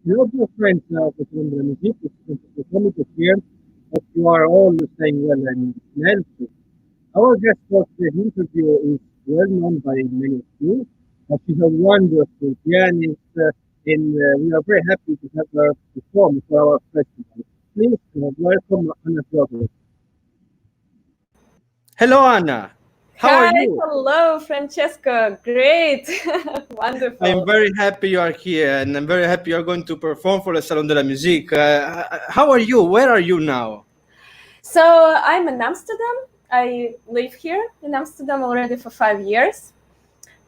Dear friends of the music, Francesco Comito here. Hope you are all staying well and healthy. Our guest for today's interview is well known by many of you. She's a wonderful pianist, and we are very happy to have her perform for our festival. Please welcome Anna Flores. Hello, Anna. How are Hi, you? hello, Francesco. Great, I'm wonderful. very happy you are here, and I'm very happy you're going to perform for the Salon de la Musique. How are you? Where are you now? So I'm in Amsterdam. I live here in Amsterdam already for 5 years.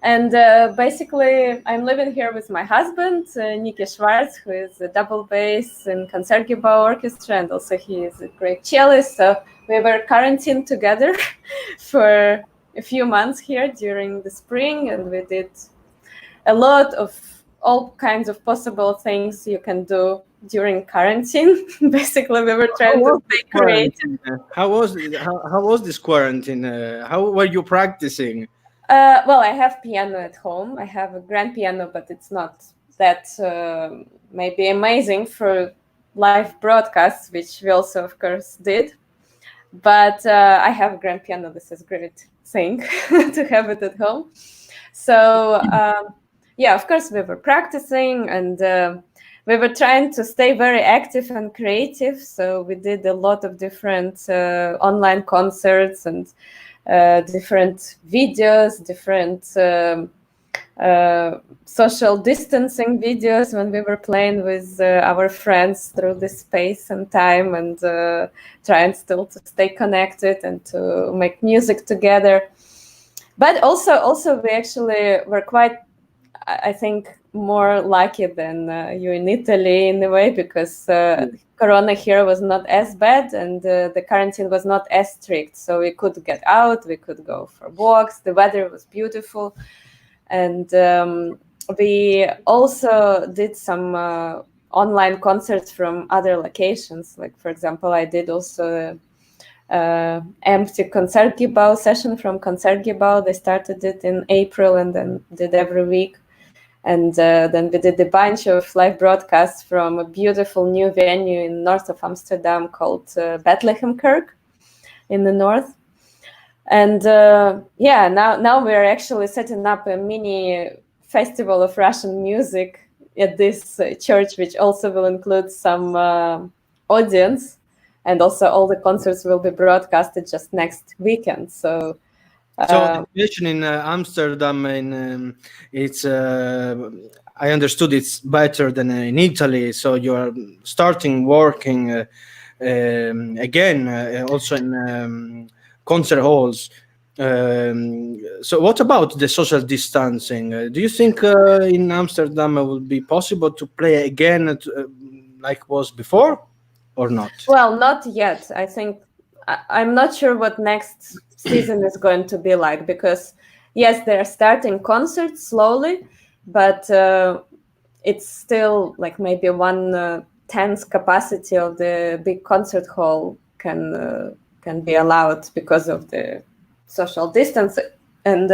And basically, I'm living here with my husband, Niki Schwartz, who is a double bass in Concertgebouw Orchestra, and also he is a great cellist. So we were quarantined together for a few months here during the spring, and we did a lot of all kinds of possible things you can do during quarantine. Basically, we were How trying to was this stay creative. quarantine? How was this quarantine? How were you practicing? Well, I have piano at home. I have a grand piano, but it's not that maybe amazing for live broadcasts, which we also, of course, did. But I have a grand piano. This is a great thing to have it at home. So yeah, of course, we were practicing and we were trying to stay very active and creative. So we did a lot of different online concerts and different videos, different social distancing videos when we were playing with our friends through this space and time, and trying still to stay connected and to make music together. But also we actually were quite, I think, more lucky than you in Italy in a way, because Corona here was not as bad, and the quarantine was not as strict. So we could get out, we could go for walks. The weather was beautiful, and we also did some online concerts from other locations. Like, for example, I did also empty Concertgebouw session from Concertgebouw. They started it in April and then did every week. And then we did a bunch of live broadcasts from a beautiful new venue in north of Amsterdam called Bethlehem Kirk in the north. And yeah, now we're actually setting up a mini festival of Russian music at this church, which also will include some audience. And also all the concerts will be broadcasted just next weekend. So The situation in Amsterdam, it's I understood it's better than in Italy. So you are starting working again, also in concert halls. So what about the social distancing? Do you think in Amsterdam it will be possible to play again like was before, or not? well, not yet. I think I'm not sure what next season is going to be like, because yes, they're starting concerts slowly, but it's still like maybe one tenth capacity of the big concert hall can be allowed because of the social distance. And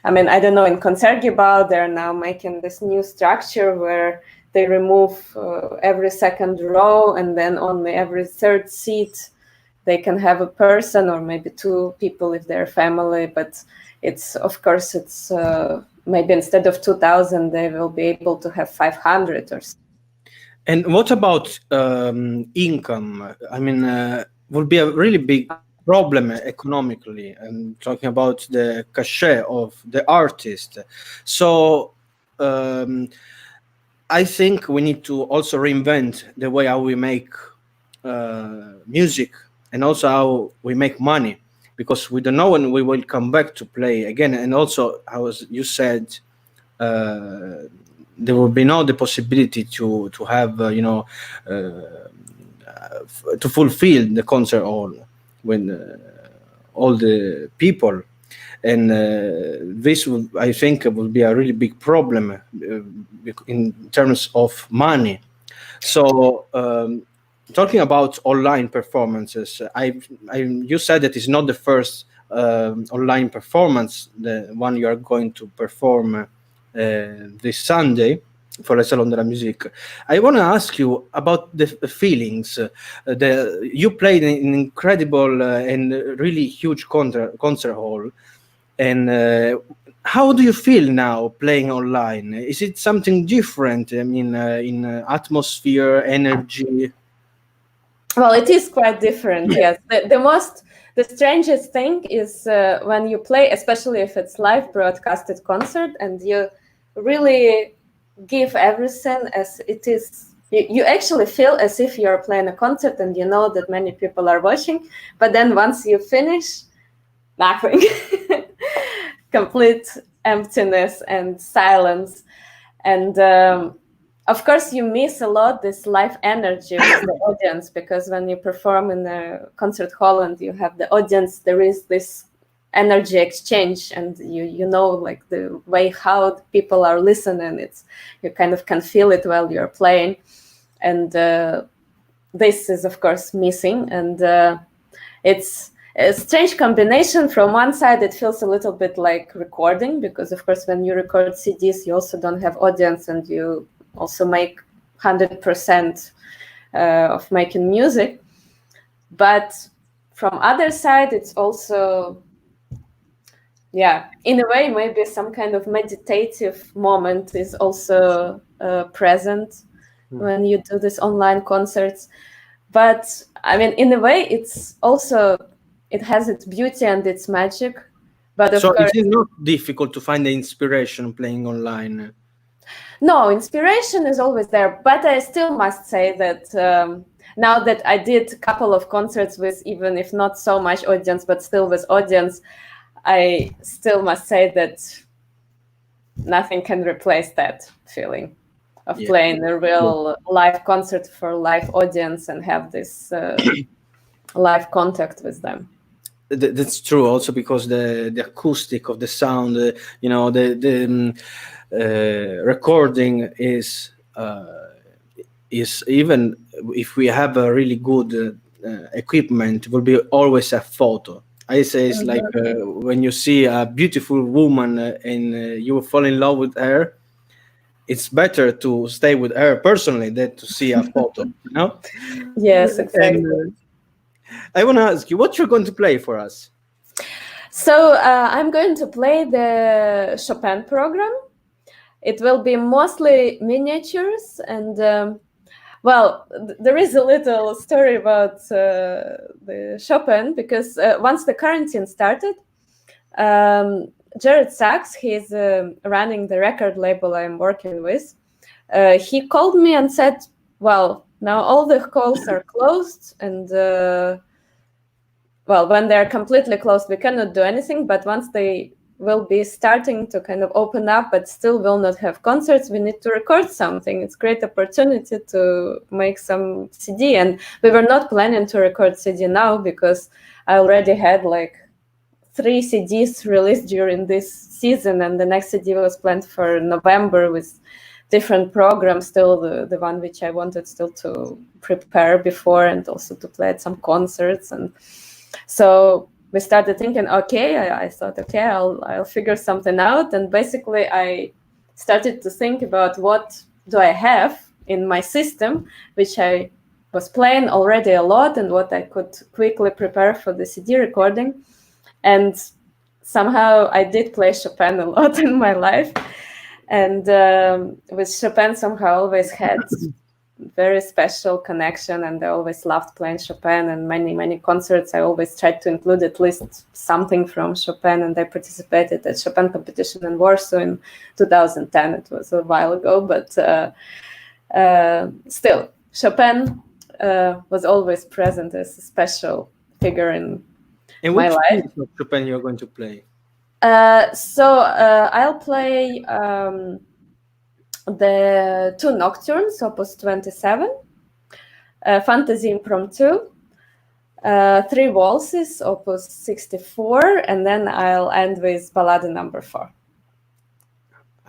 I mean, I don't know, in Concertgebouw they're now making this new structure where they remove every second row, and then only every third seat they can have a person, or maybe two people if they're family. But it's, of course, it's maybe instead of 2,000 they will be able to have 500 or so. And what about income? I mean, will be a really big problem economically. I'm talking about the cachet of the artist. So I think we need to also reinvent the way how we make music, and also how we make money, because we don't know when we will come back to play again. And also, as you said, there will be no the possibility to have to fulfill the concert hall when all the people, and this will, I think, will be a really big problem in terms of money. So talking about online performances, you said that it's not the first online performance, the one you are going to perform this Sunday. for le Salon de la Musique. I want to ask you about the feelings. You played in an incredible and really huge concert hall. And how do you feel now playing online? Is it something different? I mean, in atmosphere, energy? Well, it is quite different, yes. The strangest thing is when you play, especially if it's live broadcasted concert, and you really give everything as it is. You actually feel as if you're playing a concert and you know that many people are watching, but then once you finish, nothing. Complete emptiness and silence. And of course, you miss a lot this live energy with the audience, because when you perform in a concert hall and you have the audience, there is this energy exchange, and you know, like the way how people are listening. You kind of can feel it while you're playing, and this is of course missing, and it's a strange combination. From one side, it feels a little bit like recording, because of course when you record CDs, you also don't have audience, and you also make 100% of making music. But from other side, it's also, yeah, in a way, maybe some kind of meditative moment is also present when you do these online concerts. But I mean, in a way, it's also, it has its beauty and its magic. But of So course, it is not difficult to find the inspiration playing online. no, inspiration is always there. But I still must say that now that I did a couple of concerts with, even if not so much audience, but still with audience, I still must say that nothing can replace that feeling of playing a real live concert for live audience and have this live contact with them. That's true, also because the acoustic of the sound, the recording is even if we have a really good equipment, will be always a photo. I say it's like when you see a beautiful woman and you fall in love with her, it's better to stay with her personally than to see a photo, you know? Yes, exactly. And I want to ask you, what you're going to play for us? So I'm going to play the Chopin program. It will be mostly miniatures, and well, there is a little story about the Chopin, because once the quarantine started, Jared Sachs, he's running the record label I'm working with. He called me and said, well, now all the calls are closed, and well, when they're completely closed, we cannot do anything. But once they will be starting to kind of open up, but still will not have concerts, we need to record something. It's a great opportunity to make some CD. And we were not planning to record CD now, because I already had like 3 CDs released during this season, and the next CD was planned for November with different programs, still the one which I wanted still to prepare before, and also to play at some concerts. And so we started thinking, okay, I thought, okay, I'll figure something out. And basically I started to think about what do I have in my system, which I was playing already a lot, and what I could quickly prepare for the CD recording. And somehow I did play Chopin a lot in my life. And with Chopin somehow I always had very special connection, and I always loved playing Chopin, and many concerts I always tried to include at least something from Chopin. And I participated at Chopin competition in Warsaw in 2010. It was a while ago, but still Chopin was always present as a special figure in my life. And which Chopin you're going to play? So I'll play the 2 nocturnes, opus 27, Fantasy Impromptu, 3 waltzes, opus 64, and then I'll end with Ballade number 4.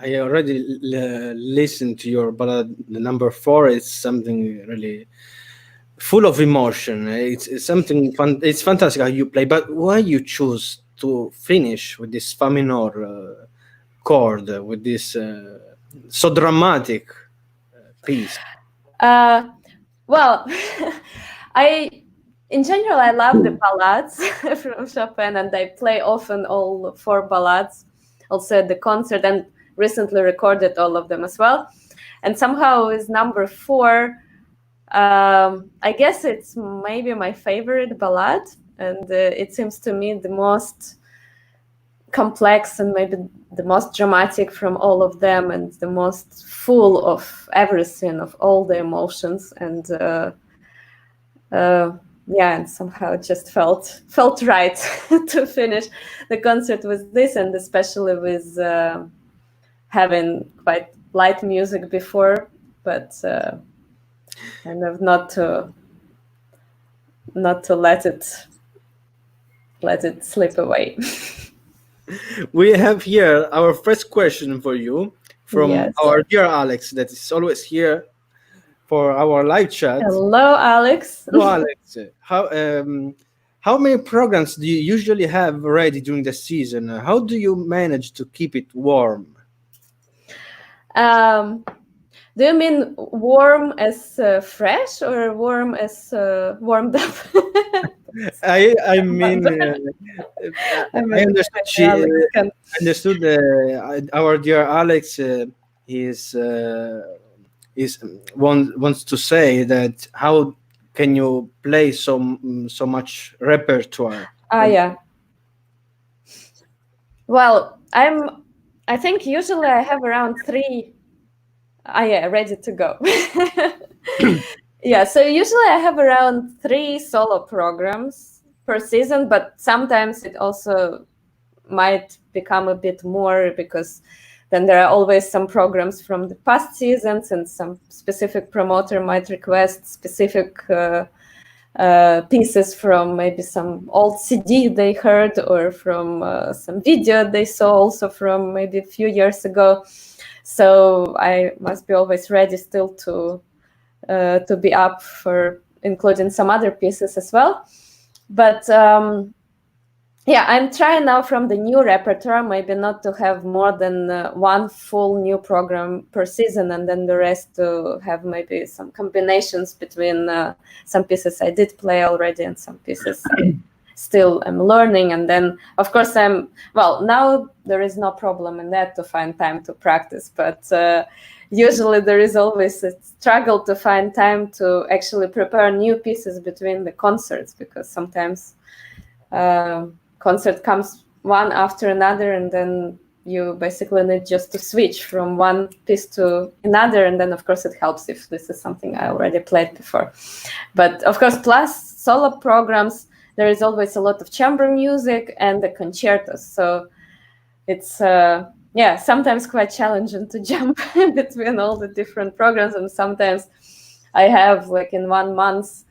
I already listened to your ballad number 4. It's something really full of emotion. It's something fun. It's fantastic how you play, but why you choose to finish with this fa minor chord, with this so dramatic piece? Well, in general, I love the ballades from Chopin, and I play often all 4 ballades, also at the concert, and recently recorded all of them as well. And somehow with number 4, I guess it's maybe my favorite ballad, and it seems to me the most complex and maybe the most dramatic from all of them, and the most full of everything, of all the emotions, and and somehow it just felt right to finish the concert with this, and especially with having quite light music before, but kind of not to let it slip away. We have here our first question for you from Yes. our dear Alex, that is always here for our live chat. Hello, Alex. Hello, Alex. How many programs do you usually have ready during the season? How do you manage to keep it warm? Do you mean warm as fresh, or warm as warmed up? I mean, I understood. Our dear Alex wants to say that how can you play so much repertoire? Yeah. Well, I think usually I have around 3. Ready to go. Yeah, so usually I have around 3 solo programs per season, but sometimes it also might become a bit more, because then there are always some programs from the past seasons, and some specific promoter might request specific pieces from maybe some old CD they heard, or from some video they saw also from maybe a few years ago. So I must be always ready still to be up for including some other pieces as well. But I'm trying now from the new repertoire maybe not to have more than 1 full new program per season, and then the rest to have maybe some combinations between some pieces I did play already and some pieces I still am learning. And then of course now there is no problem in that to find time to practice, but usually there is always a struggle to find time to actually prepare new pieces between the concerts, because sometimes concert comes one after another, and then you basically need just to switch from one piece to another. And then of course it helps if this is something I already played before. But of course, plus solo programs, there is always a lot of chamber music and the concertos. So it's sometimes quite challenging to jump between all the different programs. And sometimes I have, like, in 1 month,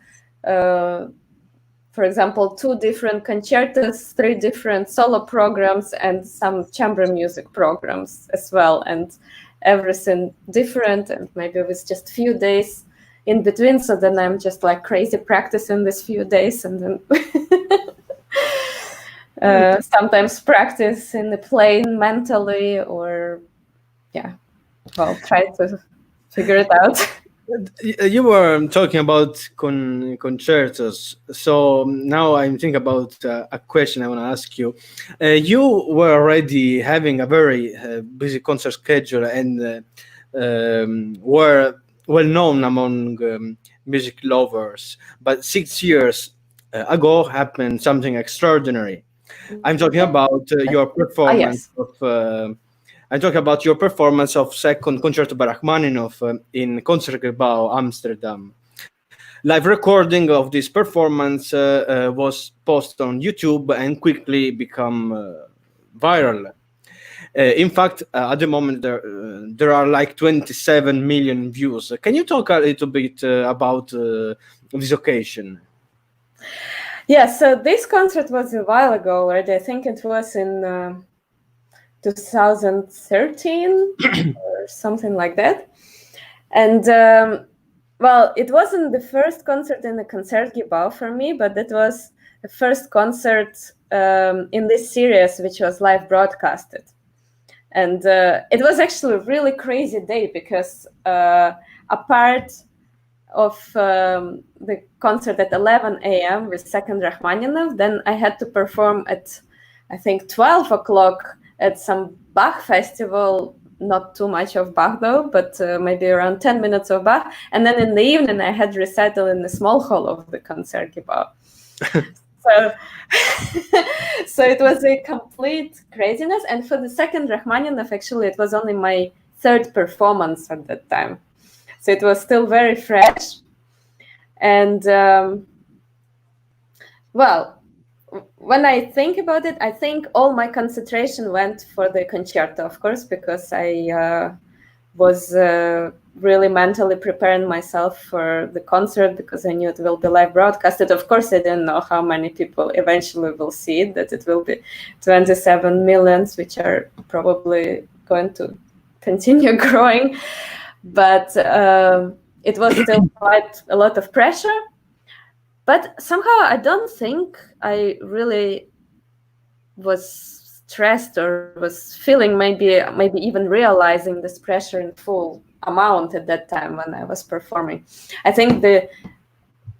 for example, 2 different concertos, 3 different solo programs, and some chamber music programs as well, and everything different, and maybe with just few days in between. So then I'm just like crazy practicing these few days, and then sometimes practice in the plane mentally, or try to figure it out. You were talking about concertos, so now I'm thinking about a question I want to ask you. You were already having a very busy concert schedule, and were well known among music lovers. But 6 years ago happened something extraordinary. I'm talking about your performance of. I'm talking about your performance of second Concerto by Rachmaninoff in Concertgebouw, Amsterdam. Live recording of this performance was posted on YouTube and quickly become viral. In fact, at the moment, there are like 27 million views. Can you talk a little bit about this occasion? Yeah, so this concert was a while ago already. I think it was in 2013 or something like that. And it wasn't the first concert in the Concertgebouw for me, but it was the first concert in this series which was live broadcasted. And it was actually a really crazy day because apart of the concert at 11 a.m. with second Rachmaninoff, then I had to perform at, I think, 12 o'clock at some Bach festival. Not too much of Bach though, but maybe around 10 minutes of Bach. And then in the evening, I had recital in the small hall of the Concertgebouw. So, so it was a complete craziness. And for the second Rachmaninoff, actually, it was only my third performance at that time. So it was still very fresh. And well, when I think about it, I think all my concentration went for the concerto, of course, because I was really mentally preparing myself for the concert because I knew it will be live broadcasted. Of course, I didn't know how many people eventually will see it, that it will be 27 millions, which are probably going to continue growing. But it was still quite a lot of pressure. But somehow I don't think I really was stressed or was feeling maybe even realizing this pressure in full amount at that time when I was performing. I think the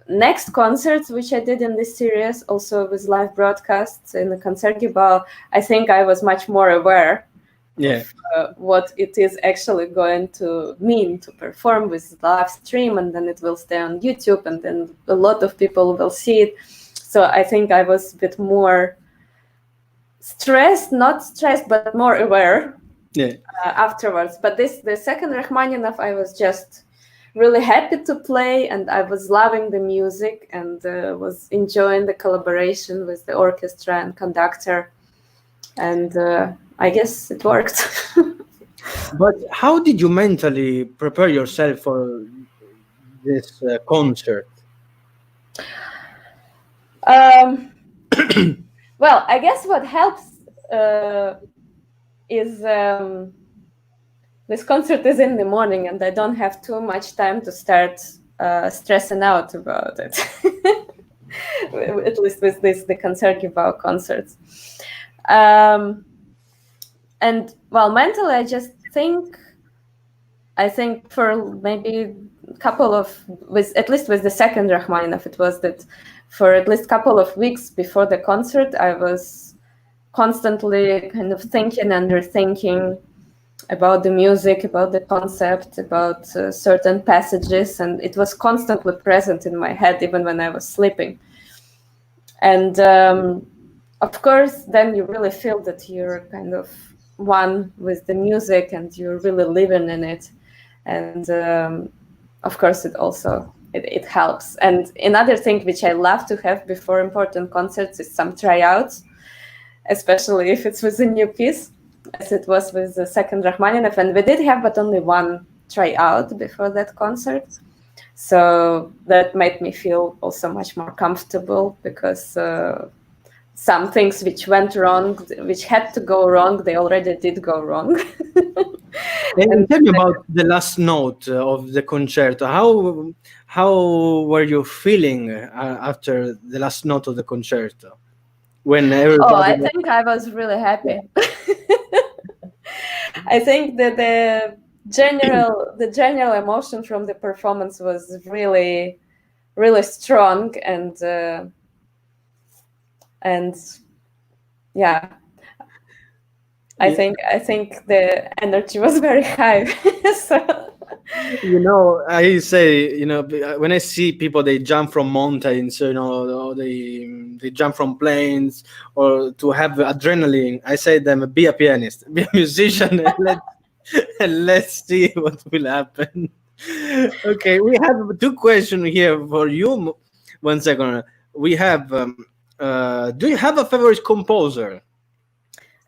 next concerts which I did in this series, also with live broadcasts in the Concertgebouw, I think I was much more aware of what it is actually going to mean to perform with live stream, and then it will stay on YouTube, and then a lot of people will see it. So I think I was a bit more not stressed, but more aware afterwards. But the second Rachmaninoff, I was just really happy to play, and I was loving the music and was enjoying the collaboration with the orchestra and conductor. And I guess it worked. But how did you mentally prepare yourself for this concert? Well, I guess what helps is this concert is in the morning, and I don't have too much time to start stressing out about it. At least with the Concertgebouw concerts. And well, mentally, I think for maybe a couple of, at least with the second Rachmaninoff, it was that for at least a couple of weeks before the concert, I was constantly kind of thinking and rethinking about the music, about the concept, about certain passages, and it was constantly present in my head, even when I was sleeping. And of course, then you really feel that you're kind of one with the music and you're really living in it. And of course, it also it helps. And another thing which I love to have before important concerts is some tryouts, especially if it's with a new piece, as it was with the second Rachmaninoff. And we did have but only one tryout before that concert. So that made me feel also much more comfortable, because some things which went wrong, which had to go wrong, they already did go wrong. And tell me about the last note of the concerto. How were you feeling after the last note of the concerto? When everybody... I think I was really happy. I think that the general emotion from the performance was really, really strong, and yeah, I think the energy was very high. So. I say, when I see people, they jump from mountains, or they jump from planes, or to have adrenaline, I say them, be a pianist, be a musician, and let's see what will happen. Okay, we have two questions here for you. 1 second. We have, do you have a favorite composer?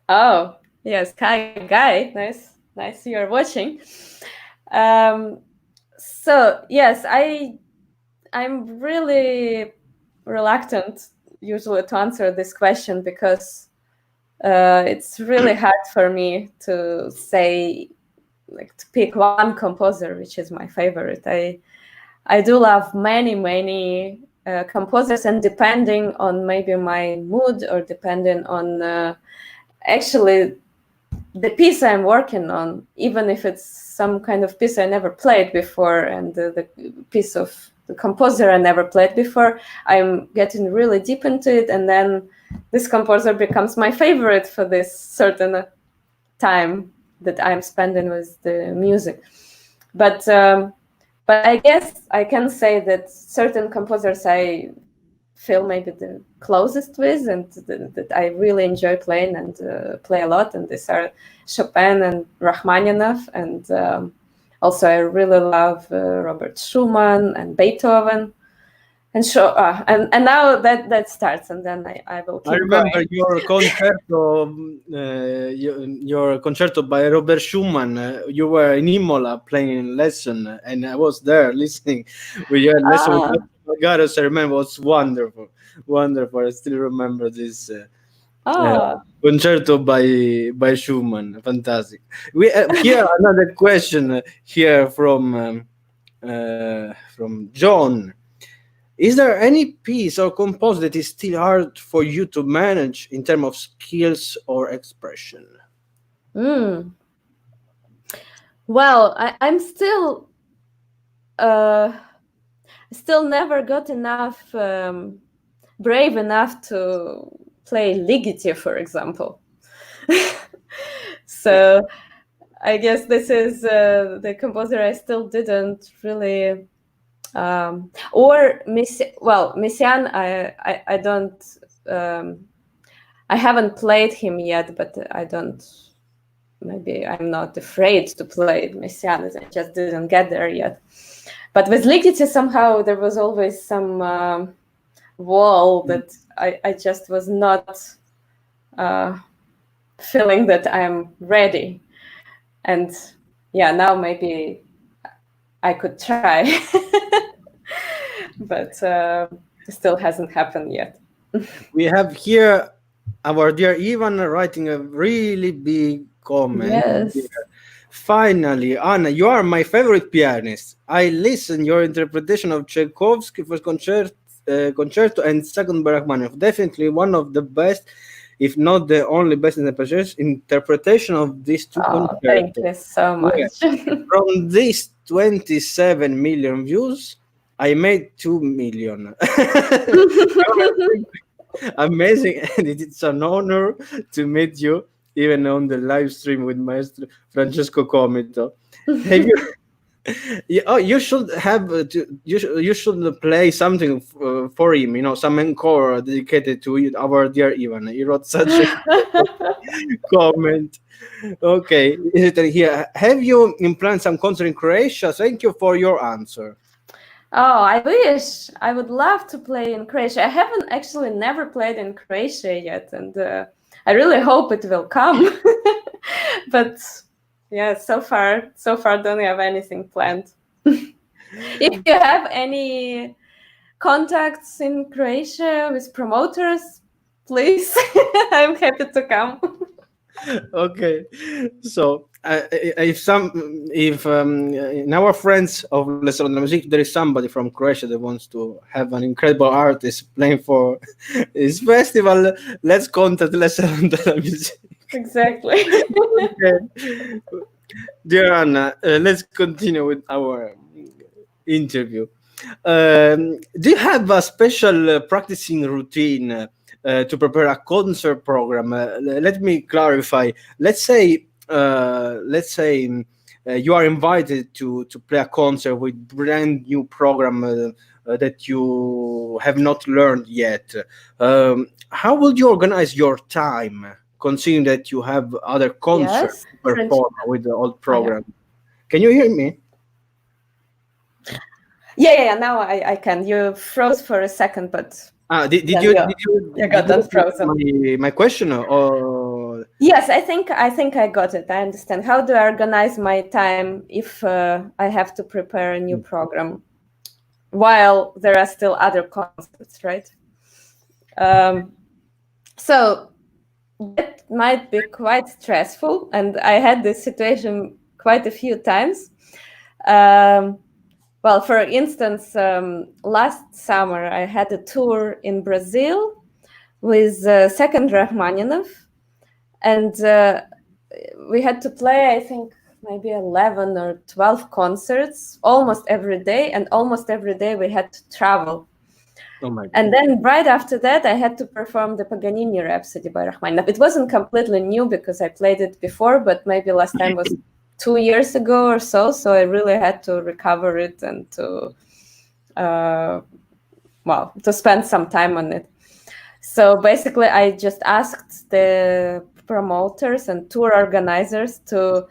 Oh, yes, Guy. Nice you're watching. So yes, I'm really reluctant usually to answer this question, because it's really hard for me to say, like, to pick one composer which is my favorite. I do love many composers, and depending on maybe my mood, or depending on actually the piece I'm working on, even if it's some kind of piece I never played before, and the piece of the composer I never played before, I'm getting really deep into it, and then this composer becomes my favorite for this certain time that I'm spending with the music. But I guess I can say that certain composers I feel maybe the closest with, and that I really enjoy playing and play a lot. And these are Chopin and Rachmaninoff, and also I really love Robert Schumann and Beethoven. And and now that starts, and then I will keep I remember going. your concerto, your concerto by Robert Schumann. You were in Imola playing lesson, and I was there listening with your lesson. Ah, With Garos, I remember it was wonderful, wonderful. I still remember this ah, concerto by Schumann. Fantastic. We here another question here from John. Is there any piece or composer that is still hard for you to manage in terms of skills or expression? Well, I'm still never got enough brave enough to play Ligeti, for example. So I guess this is the composer I still didn't really. Or Messiaen, I don't. I haven't played him yet, but I don't. Maybe I'm not afraid to play Messiaen. I just didn't get there yet. But with Ligeti, somehow there was always some wall that I just was not feeling that I'm ready. And yeah, now maybe I could try, but still hasn't happened yet. We have here our dear Ivan writing a really big comment. Yes. Here. Finally, Anna, you are my favorite pianist. I listen your interpretation of Tchaikovsky first concerto and second by Rachmaninoff. Definitely one of the best, if not the only best interpretation of these two concertos. Thank you so much. Yeah. From these 27 million views, I made 2 million. Amazing, and it's an honor to meet you, even on the live stream with Maestro Francesco Comito. Have you? You should have you should play something for him. You know, some encore dedicated to our dear Ivan. He wrote such a comment. Okay, here. Have you planned some concert in Croatia? Thank you for your answer. Oh, I wish. I would love to play in Croatia. I haven't actually never played in Croatia yet, and I really hope it will come. But yeah, so far don't have anything planned. If you have any contacts in Croatia with promoters, please, I'm happy to come. Okay, so if in our friends of Lesson on the Music there is somebody from Croatia that wants to have an incredible artist playing for his festival, let's contact Lesson on the Music. Exactly. Okay. Dear Anna, let's continue with our interview. Do you have a special practicing routine to prepare a concert program? Let me clarify. Let's say you are invited to play a concert with brand new program that you have not learned yet. How will you organize your time, considering that you have other concerts to perform with the old program? Can you hear me? Yeah. Now I can. You froze for a second, but did you got unfrozen? My question or yes, I think I got it. I understand. How do I organize my time if I have to prepare a new program while there are still other concerts, right? So that might be quite stressful, and I had this situation quite a few times. Well, for instance, last summer I had a tour in Brazil with second Rachmaninoff, and we had to play, I think, maybe 11 or 12 concerts almost every day, and almost every day we had to travel. Oh my God. And then right after that, I had to perform the Paganini Rhapsody by Rachmaninoff. It wasn't completely new because I played it before, but maybe last time was 2 years ago or so. So I really had to recover it and to, to spend some time on it. So basically, I just asked the promoters and tour organizers to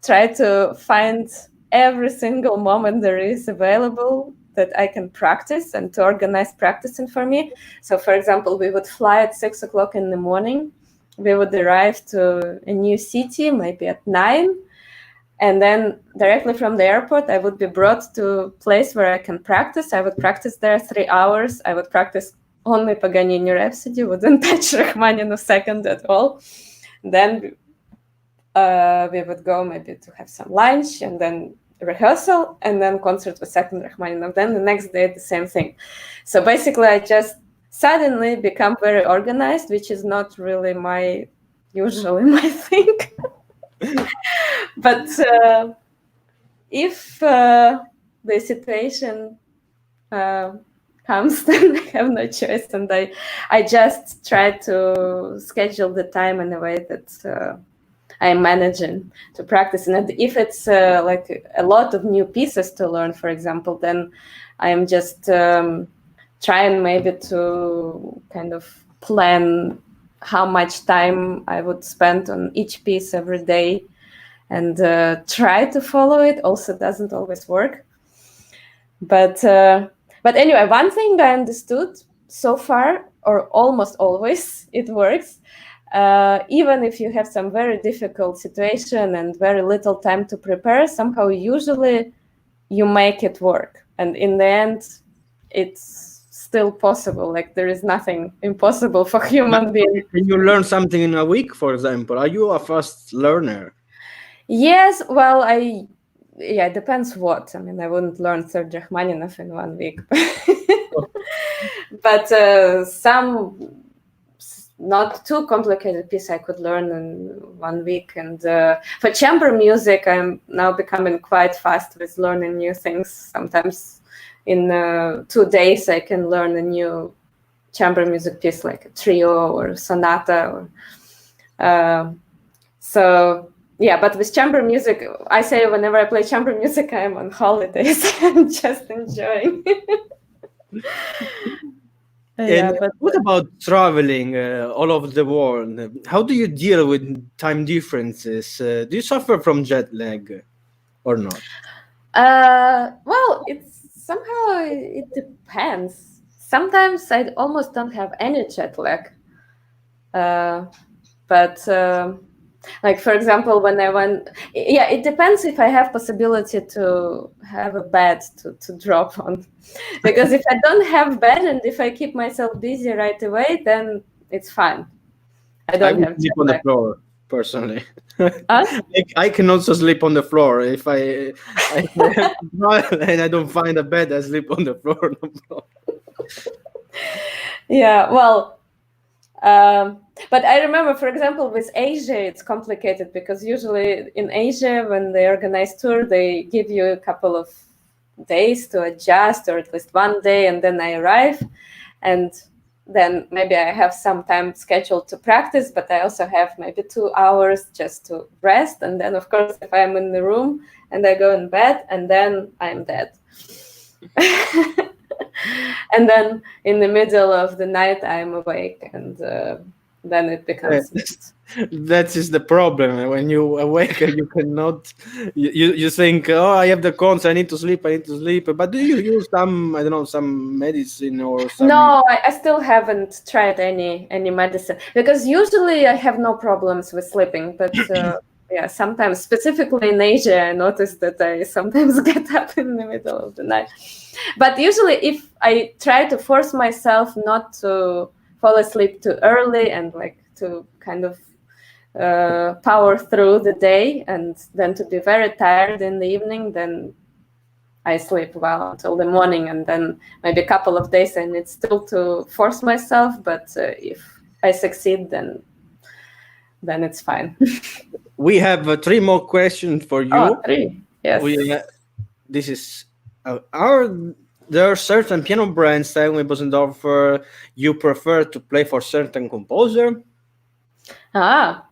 try to find every single moment there is available that I can practice and to organize practicing for me. So, for example, we would fly at 6 o'clock in the morning. We would arrive to a new city, maybe at 9. And then directly from the airport, I would be brought to a place where I can practice. I would practice there 3 hours. I would practice only Paganini Rhapsody, wouldn't touch Rachmaninoff second at all. Then we would go maybe to have some lunch and then rehearsal and then concert with second Rachmaninoff. Then the next day, the same thing. So basically, I just suddenly become very organized, which is not really usually my thing. But if the situation comes, then I have no choice, and I just try to schedule the time in a way that I'm managing to practice. And if it's like a lot of new pieces to learn, for example, then I'm just trying maybe to kind of plan how much time I would spend on each piece every day and try to follow it. Also doesn't always work. But anyway, one thing I understood so far, or almost always, it works. Even if you have some very difficult situation and very little time to prepare, somehow usually you make it work. And in the end, it's still possible. Like there is nothing impossible for human beings. Can you learn something in a week, for example? Are you a fast learner? Yes, well, it depends what. I mean, I wouldn't learn third Rachmaninoff in 1 week. But some not too complicated piece I could learn in 1 week. And for chamber music, I'm now becoming quite fast with learning new things. Sometimes in 2 days, I can learn a new chamber music piece, like a trio or sonata. Yeah, but with chamber music, I say whenever I play chamber music, I'm on holidays. I'm just enjoying. What about traveling all over the world? How do you deal with time differences? Do you suffer from jet lag or not? Well, it depends. Sometimes I almost don't have any jet lag. But like, for example, when I went, it depends if I have possibility to have a bed to drop on. Because if I don't have bed and if I keep myself busy right away, then it's fine. I don't have sleep on the floor, personally. Huh? I can also sleep on the floor. If I and I don't find a bed, I sleep on the floor. Yeah, well, but I remember, for example, with Asia, it's complicated because usually in Asia, when they organize tour, they give you a couple of days to adjust, or at least 1 day, and then I arrive, and then maybe I have some time scheduled to practice, but I also have maybe 2 hours just to rest. And then, of course, if I'm in the room and I go in bed, and then I'm dead. And then in the middle of the night, I'm awake, and then it becomes... That is the problem. When you awake, you cannot. You think, oh, I have the concert. I need to sleep. But do you use some medicine or some? No, I still haven't tried any medicine, because usually I have no problems with sleeping. But yeah, sometimes, specifically in Asia, I notice that I sometimes get up in the middle of the night. But usually, if I try to force myself not to fall asleep too early and like to kind of power through the day and then to be very tired in the evening, then I sleep well until the morning, and then maybe a couple of days I need still to force myself. But if I succeed, then then it's fine. We have 3 more questions for you. Oh, 3. Yes. This is are there certain piano brands Steinway Bosendorfer you prefer to play for certain composer? Well,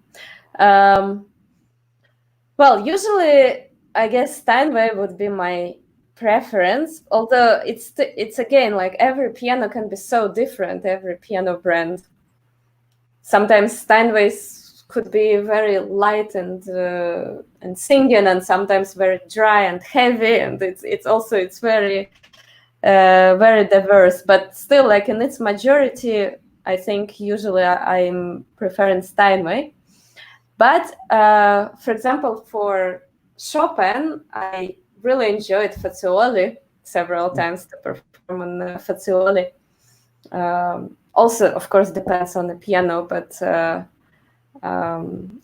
usually I guess Steinway would be my preference, although it's again like every piano can be so different, every piano brand. Sometimes Steinways could be very light and singing, and sometimes very dry and heavy, and it's very very diverse. But still, like in its majority, I think usually I'm preferring Steinway. But for example, for Chopin, I really enjoyed Fazioli several times to perform on Fazioli. Also, of course, depends on the piano, but a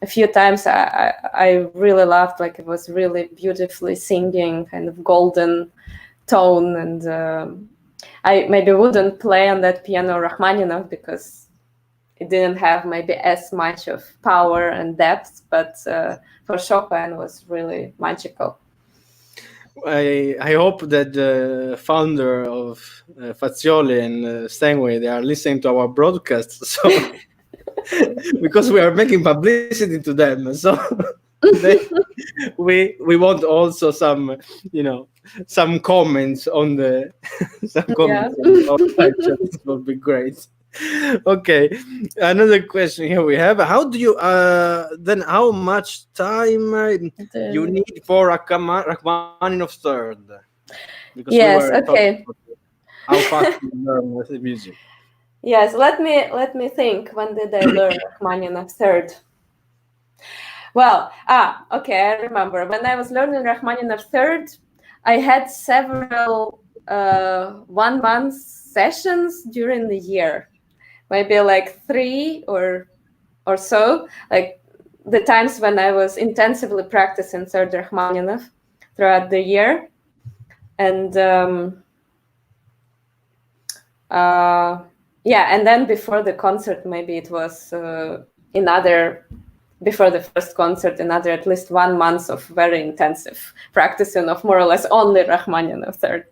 few times I really loved, like it was really beautifully singing, kind of golden tone, and I maybe wouldn't play on that piano Rachmaninoff because it didn't have maybe as much of power and depth, but for Chopin was really magical. I hope that the founder of Fazioli and Steinway, they are listening to our broadcast, so because we are making publicity to them, so we want also some, some comments on the on this would be great. Okay, another question here we have. How do you then how much time you need for Rachmaninoff's third? Because yes, okay. How fast you learn with the music? Yes, let me think. When did I learn Rachmaninoff third? Well, okay, I remember. When I was learning Rachmaninoff third, I had several 1 month sessions during the year. Maybe like 3 or so, like the times when I was intensively practicing third Rachmaninoff throughout the year. And and then before the concert, maybe it was before the first concert, another at least 1 month of very intensive practicing of more or less only Rachmaninoff third.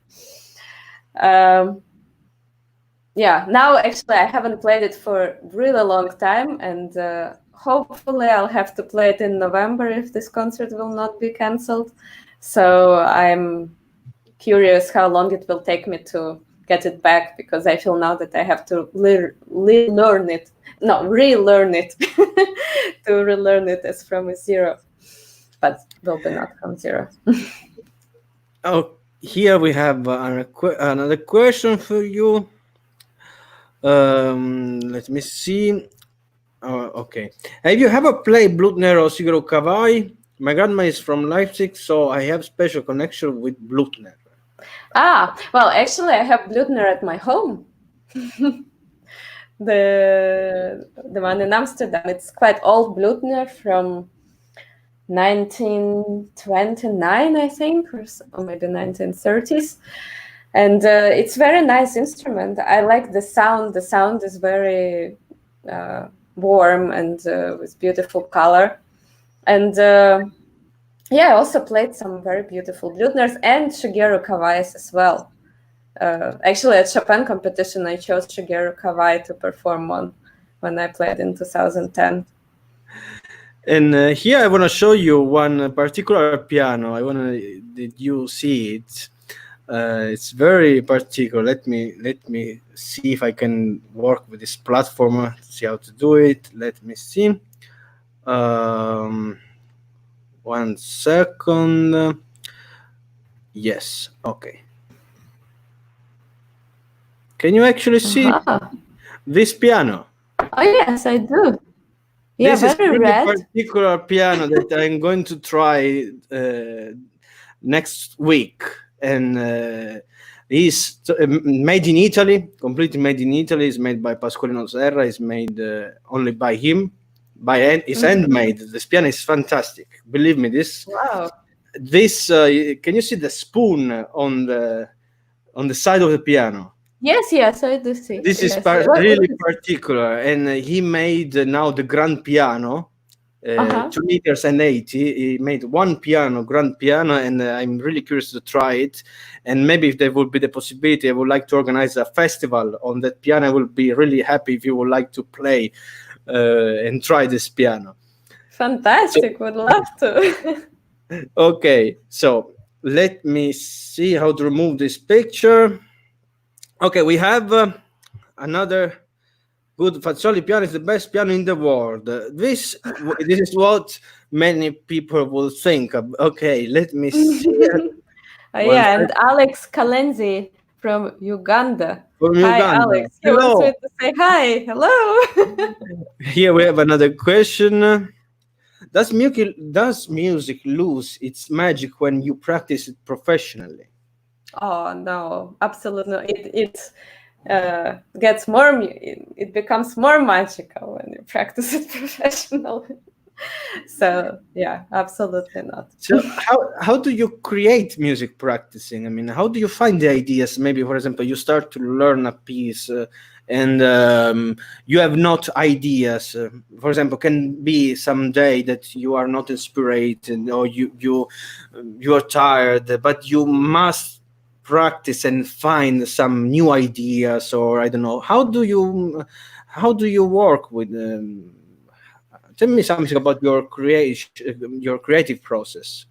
Now actually I haven't played it for a really long time, and hopefully I'll have to play it in November if this concert will not be cancelled. So I'm curious how long it will take me to get it back, because I feel now that I have to relearn it to relearn it as from zero, but will be not from zero. Here we have another question for you. Let me see. Okay. Have you ever played Blutner or Sigurd Kavai? My grandma is from Leipzig, so I have special connection with Blutner. Well, actually, I have Blutner at my home. The one in Amsterdam. It's quite old Blutner from 1929, I think, or maybe 1930s. And it's very nice instrument. I like the sound. The sound is very warm and with beautiful color. And I also played some very beautiful Blutners and Shigeru Kawais as well. Actually, at Chopin competition, I chose Shigeru Kawai to perform on when I played in 2010. And here I want to show you one particular piano. Did you see it? It's very particular. Let me see if I can work with this platform. See how to do it. Let me see. 1 second. Yes. Okay. Can you actually see this piano? Oh yes, I do. Yeah, this very is red. A particular piano that I'm going to try next week, and is made in Italy, completely made in Italy. It's made by Pasqualino Serra. It's made only by him. It's handmade. This piano is fantastic. Believe me, this. Wow. This can you see the spoon on the side of the piano? Yes, I do see. This is really particular, and he made now the grand piano. Uh-huh. 2 meters and 80. He made one piano, grand piano, and I'm really curious to try it. And maybe if there would be the possibility, I would like to organize a festival on that piano. I will be really happy if you would like to play and try this piano. Fantastic. Would love to. Okay, so let me see how to remove this picture. Okay, we have another good Fazzoli piano is the best piano in the world. This is what many people will think. Okay, let me see. One Yeah, and Alex Kalenzi from Uganda. from Hi, Uganda. Alex. He wants Hello. me to say hi. Hello. Here we have another question. Does music lose its magic when you practice it professionally? Oh no, absolutely not. It gets more. It becomes more magical when you practice it professionally. So yeah, absolutely not. So how do you create music practicing? I mean, how do you find the ideas? Maybe, for example, you start to learn a piece and you have not ideas. For example, can be some day that you are not inspired or you are tired, but you must practice and find some new ideas, or I don't know. How do you work with? Tell me something about your creative process.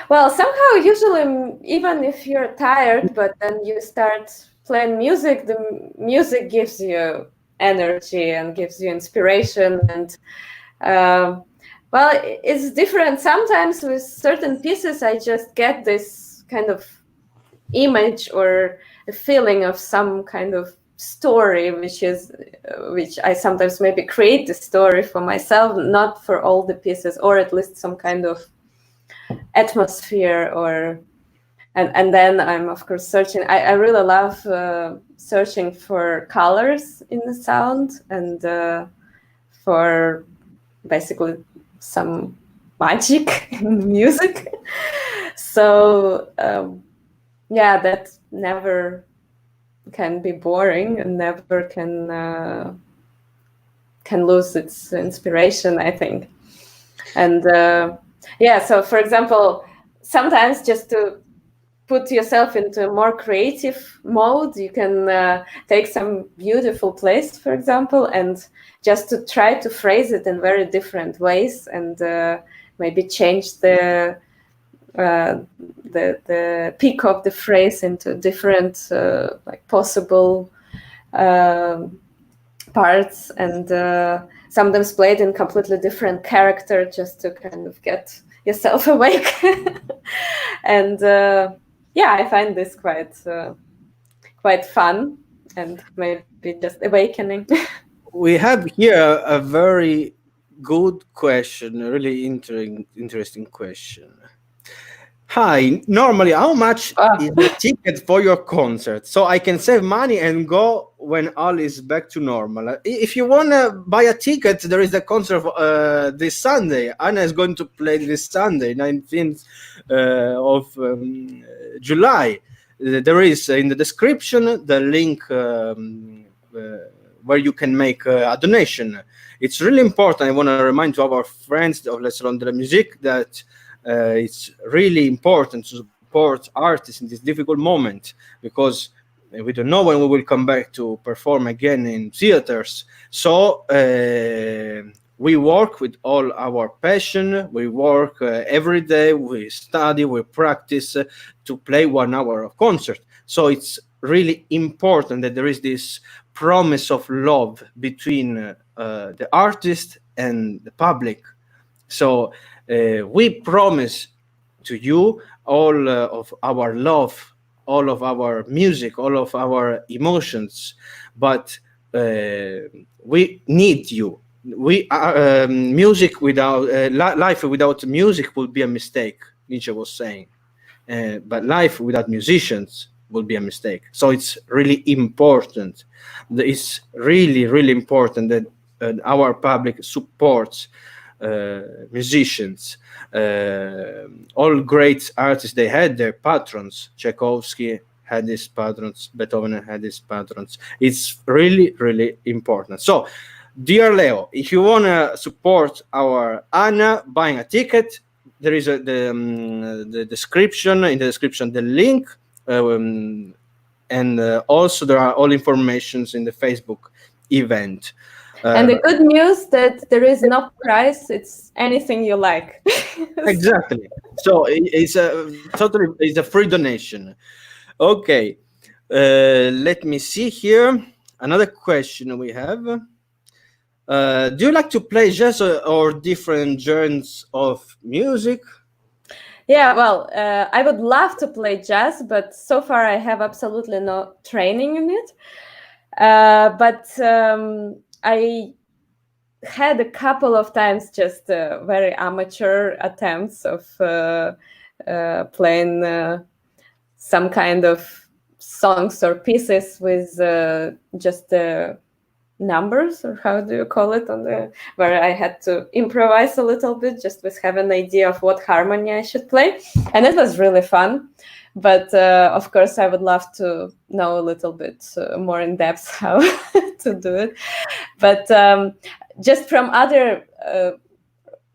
Well, somehow, usually, even if you're tired, but then you start playing music, the music gives you energy and gives you inspiration. And well, it's different. Sometimes with certain pieces, I just get this kind of image or a feeling of some kind of story, which I sometimes maybe create the story for myself, not for all the pieces, or at least some kind of atmosphere. Or and then I'm of course searching. I really love searching for colors in the sound and for basically some magic in music. So yeah, that never can be boring and never can lose its inspiration, I think. And yeah, so for example, sometimes just to put yourself into a more creative mode, you can take some beautiful place, for example, and just to try to phrase it in very different ways and maybe change the peak of the phrase into different like possible parts, and sometimes play it in completely different character just to kind of get yourself awake. And yeah, I find this quite fun and maybe just awakening. We have here a very good question, a really interesting question. Hi, normally how much is the ticket for your concert? So I can save money and go when all is back to normal. If you want to buy a ticket, there is a concert this Sunday. Anna is going to play this Sunday, 19th of July. There is in the description the link where you can make a donation. It's really important. I want to remind to our friends of Les Salons de la Musique that it's really important to support artists in this difficult moment, because we don't know when we will come back to perform again in theaters. So we work with all our passion. We work every day. We study, we practice to play 1 hour of concert. So it's really important that there is this promise of love between the artist and the public. So we promise to you all of our love, all of our music, all of our emotions, but we need you. We are music without life without music would be a mistake. Nietzsche was saying, but life without musicians would be a mistake. So it's really important. It's really, really important that our public supports musicians. All great artists, they had their patrons. Tchaikovsky had his patrons, Beethoven had his patrons. It's really, really important. So Dear Leo, if you want to support our Anna buying a ticket, there is the description, in the description, the link, and also there are all informations in the Facebook event. And the good news that there is no price; it's anything you like. Exactly. So it's a free donation. Okay. Let me see here. Another question we have. Do you like to play jazz or different genres of music? Yeah, well, I would love to play jazz, but so far I have absolutely no training in it. But I had a couple of times just very amateur attempts of playing some kind of songs or pieces with just numbers, or how do you call it, where I had to improvise a little bit just with have an idea of what harmony I should play, and it was really fun. But of course I would love to know a little bit more in depth how to do it. But just from other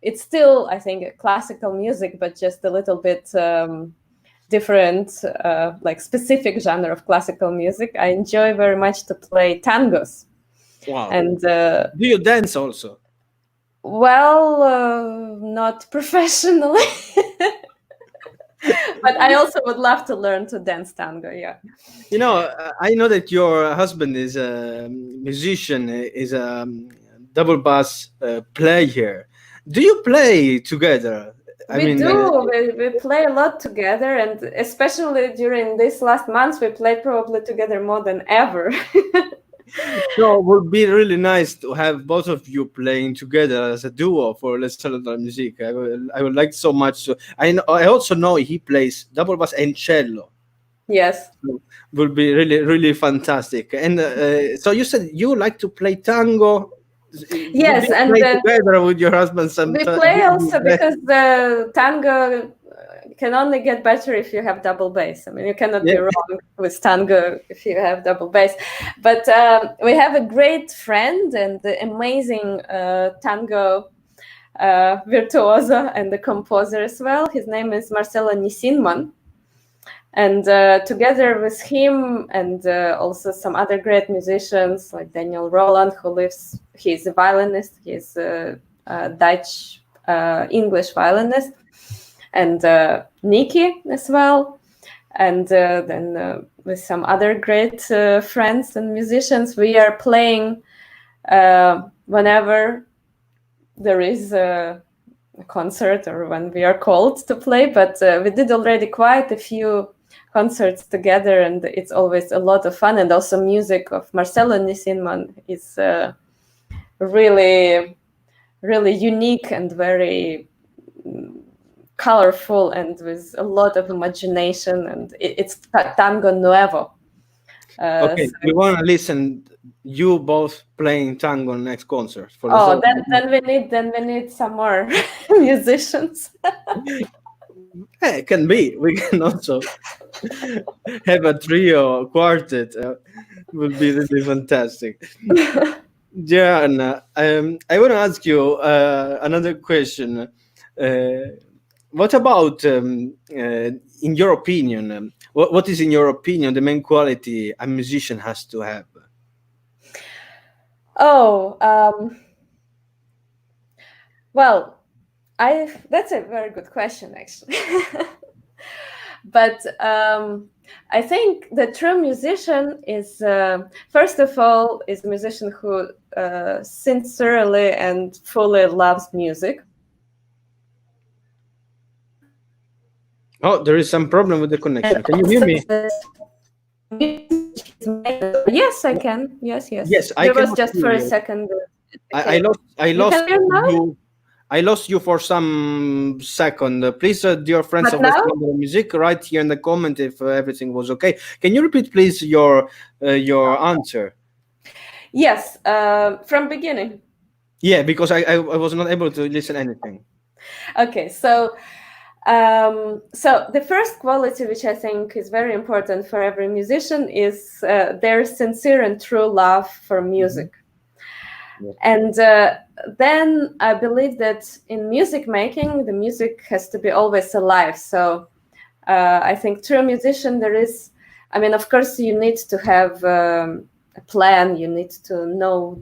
it's still, I think, classical music, but just a little bit different, like specific genre of classical music. I enjoy very much to play tangos. Wow. And do you dance also? Well, not professionally. But I also would love to learn to dance tango. Yeah. You know, I know that your husband is a musician, is a double bass player. Do you play together? We play a lot together, and especially during these last months, we played probably together more than ever. So it would be really nice to have both of you playing together as a duo for Let's Talk About Music. I would like so much to. I also know he plays double bass and cello. Yes. So would be really, really fantastic. And so you said you like to play tango. Yes, and play together with your husband sometimes. We play also because the tango can only get better if you have double bass. I mean, you cannot be wrong with tango if you have double bass. But we have a great friend and the amazing tango virtuoso and the composer as well. His name is Marcelo Nisinman. And together with him and also some other great musicians like Daniel Roland, he's a violinist, he's a Dutch English violinist, and Nikki as well. And then with some other great friends and musicians, we are playing whenever there is a concert or when we are called to play. But we did already quite a few concerts together, and it's always a lot of fun. And also music of Marcelo Nisinman is really, really unique and very colorful and with a lot of imagination, and it's tango nuevo. Okay, so we want to listen you both playing tango next concert. Then we need some more musicians. It can be. We can also have a trio, quartet. Would be really fantastic. Yeah, and I want to ask you another question. What about, in your opinion, what is, in your opinion, the main quality a musician has to have? Well, that's a very good question, actually. But I think the true musician is, first of all, is a musician who sincerely and fully loves music. Oh, there is some problem with the connection. Can you hear me? Yes, I can. Yes. Yes, I can. There was just for a second. I lost you. I lost you for some second. Please, dear friends of music, write here in the comment if everything was okay. Can you repeat, please, your answer? Yes, from beginning. Yeah, because I was not able to listen anything. Okay, so the first quality, which I think is very important for every musician, is their sincere and true love for music. Yeah. And then I believe that in music making, the music has to be always alive. So I think through a musician, there is, I mean, of course, you need to have a plan. You need to know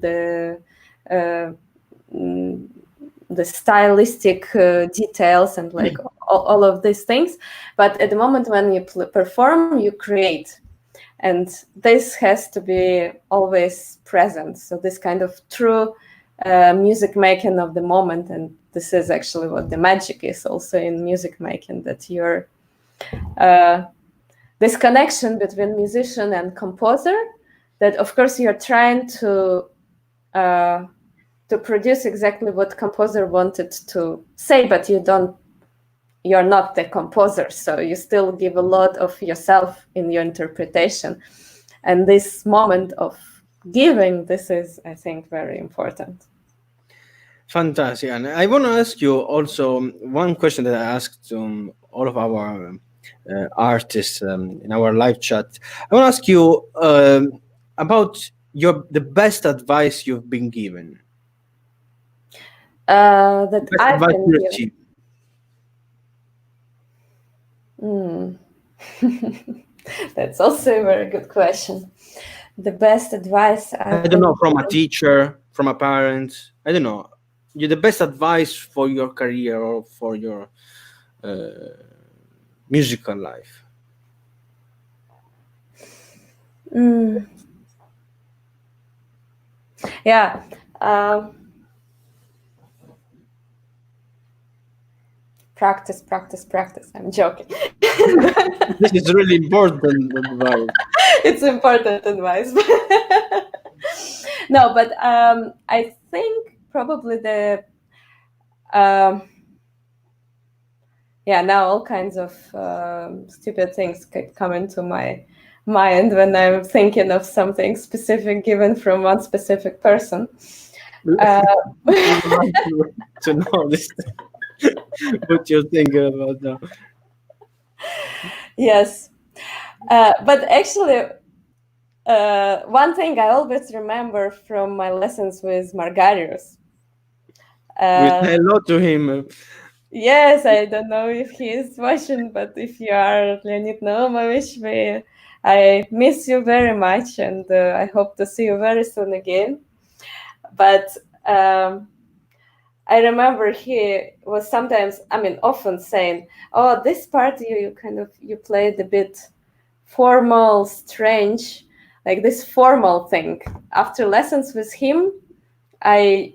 uh, mm, the stylistic details and like all of these things. But at the moment when you perform, you create. And this has to be always present. So this kind of true music making of the moment. And this is actually what the magic is also in music making, that you're this connection between musician and composer, that of course you're trying to produce exactly what composer wanted to say, but you're not the composer, so you still give a lot of yourself in your interpretation. And this moment of giving, this is, I think, very important. Fantastic. And I want to ask you also one question that I asked all of our artists in our live chat. I want to ask you about the best advice you've been given. That Best I've advice been you given. That's also a very good question. The best advice I I've don't know, been from a given. teacher, from a parent. I don't know. You're the best advice for your career or for your musical life. Yeah. Practice, practice, practice. I'm joking. This is really important advice. It's important advice. No, but I think probably now all kinds of stupid things come into my mind when I'm thinking of something specific given from one specific person. We would like to know this. What you're thinking about now. Yes. But actually, one thing I always remember from my lessons with Margarius. We say hello to him. Yes, I don't know if he is watching, but if you are, Leonid Naumovich, I miss you very much, and I hope to see you very soon again. But I remember he was sometimes, I mean, often saying, "Oh, this part you played a bit formal, strange, like this formal thing." After lessons with him, I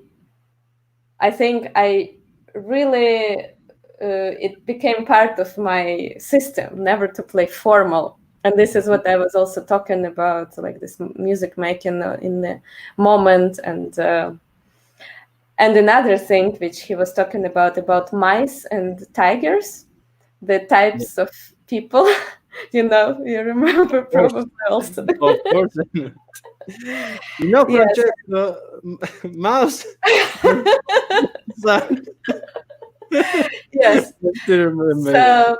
think I really it became part of my system never to play formal. And this is what I was also talking about, like this music making in the moment. And another thing which he was talking about mice and tigers, the types of people. You remember probably also. Of course. You know, Yes. Francesco, mouse. Son. Yes. I still remember.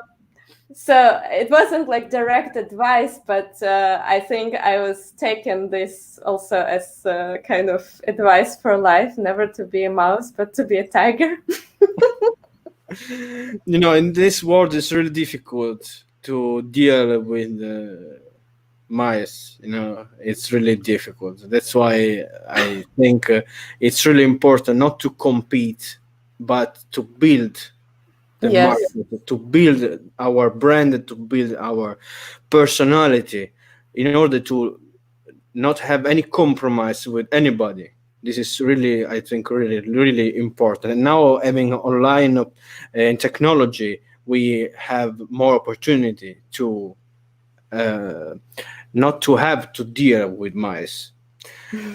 So it wasn't like direct advice, but I think I was taking this also as kind of advice for life, never to be a mouse, but to be a tiger. In this world, it's really difficult to deal with mice. It's really difficult. That's why I think it's really important not to compete, but to build the Yes. market, to build our brand, to build our personality, in order to not have any compromise with anybody. This is really, I think, really, really important. And now, having online technology, we have more opportunity to not to have to deal with mice.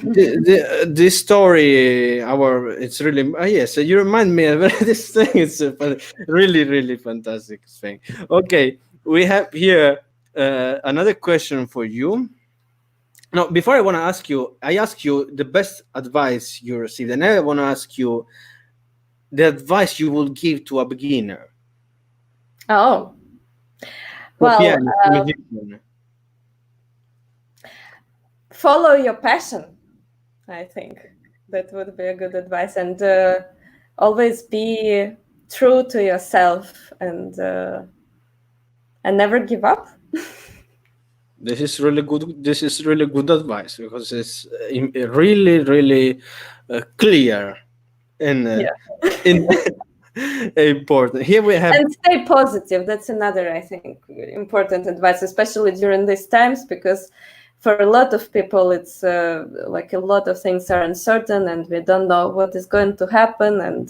This story, it's really yes. You remind me of this thing. It's a really, really fantastic thing. Okay, we have here another question for you. No, before I want to ask you, I ask you the best advice you received, and I want to ask you the advice you will give to a beginner. Oh. To a Well, pianist, to a musician. follow your passion, I think. That would be a good advice. And always be true to yourself and never give up. This is really good. This is really good advice because it's really, really clear and Yeah. in, important. Here we have. And stay positive. That's another, I think, important advice, especially during these times, because for a lot of people, it's like a lot of things are uncertain and we don't know what is going to happen.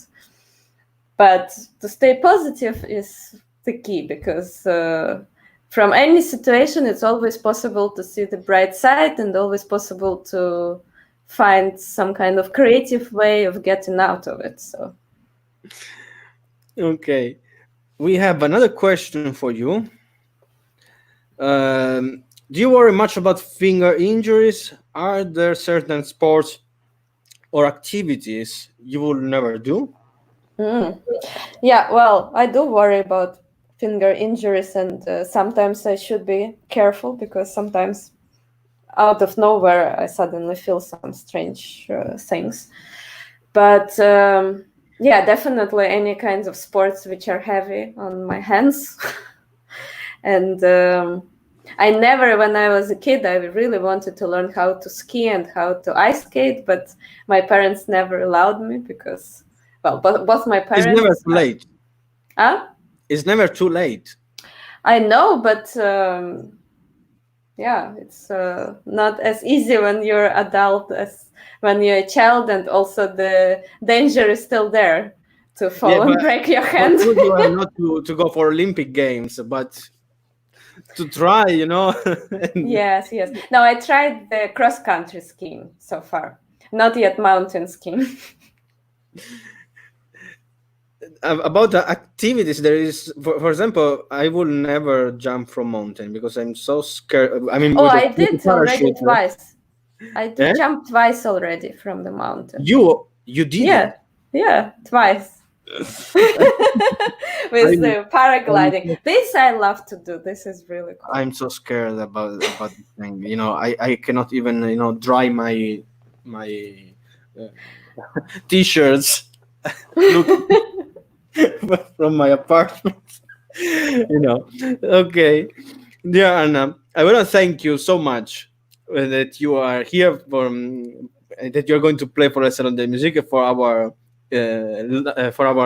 But to stay positive is the key, because from any situation, it's always possible to see the bright side and always possible to find some kind of creative way of getting out of it. So. Okay, we have another question for you. Do you worry much about finger injuries? Are there certain sports or activities you will never do? Yeah, well, I do worry about finger injuries, and sometimes I should be careful because sometimes out of nowhere I suddenly feel some strange things. But yeah, definitely any kinds of sports which are heavy on my hands. And I never, when I was a kid, I really wanted to learn how to ski and how to ice skate, but my parents never allowed me because, well, both my It's never parents. too late. Huh? It's never too late. I know, but yeah, it's not as easy when you're adult as when you're a child, and also the danger is still there to fall and break your hand. Good you are not to go for Olympic Games, but to try, you know. Yes. No, I tried the cross-country skiing so far, not yet mountain skiing. About the activities, there is, for example, I will never jump from mountain because I'm so scared. I mean, with I did already parachute. twice. I did jump twice already from the mountain. You did? Yeah, twice. With the paragliding. This I love to do. This is really cool. I'm so scared about this thing. You know, I cannot even dry my t-shirts from my apartment. Okay, dear Anna, I want to thank you so much that you are here that you're going to play for us on the music for our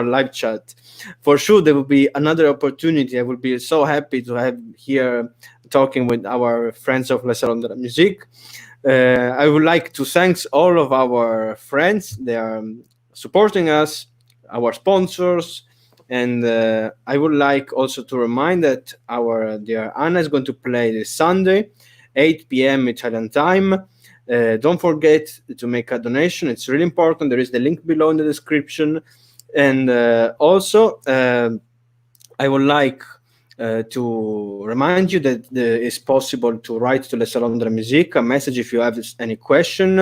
live chat. For sure, there will be another opportunity. I will be so happy to have here talking with our friends of La Salon de la Musique. I would like to thank all of our friends. They are supporting us, our sponsors, and I would like also to remind that our dear Anna is going to play this Sunday, 8 p.m. Italian time. Don't forget to make a donation. It's really important. There is the link below in the description. And also, I would like to remind you that it's possible to write to Le Salon de la Musique a message if you have any question.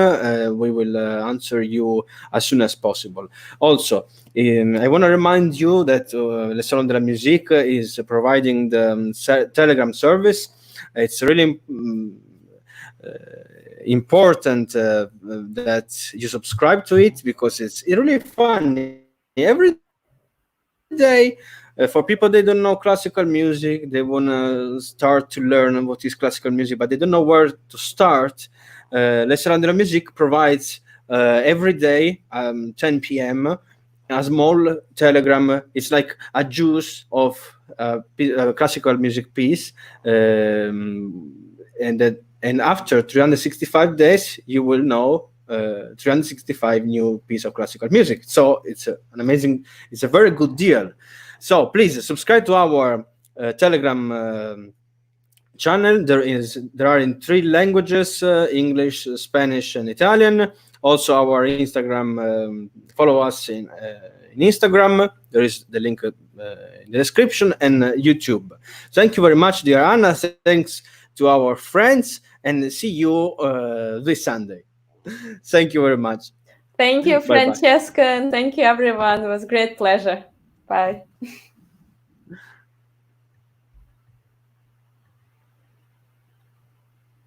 We will answer you as soon as possible. Also, I want to remind you that Le Salon de la Musique is providing the Telegram service. It's really important that you subscribe to it because it's really fun every day. For people they don't know classical music, they want to start to learn what is classical music, but they don't know where to start. Les Salons de la Musique provides every day 10 p.m. a small telegram. It's like a juice of a classical music piece, and after 365 days, you will know 365 new piece of classical music. So it's it's a very good deal. So please subscribe to our Telegram channel. There are in 3 languages: English, Spanish, and Italian. Also, our Instagram. Follow us in Instagram. There is the link in the description, and YouTube. Thank you very much, dear Anna. Thanks to our friends, and see you this Sunday. Thank you very much. Thank you, Francesco, and thank you, everyone. It was a great pleasure. Bye.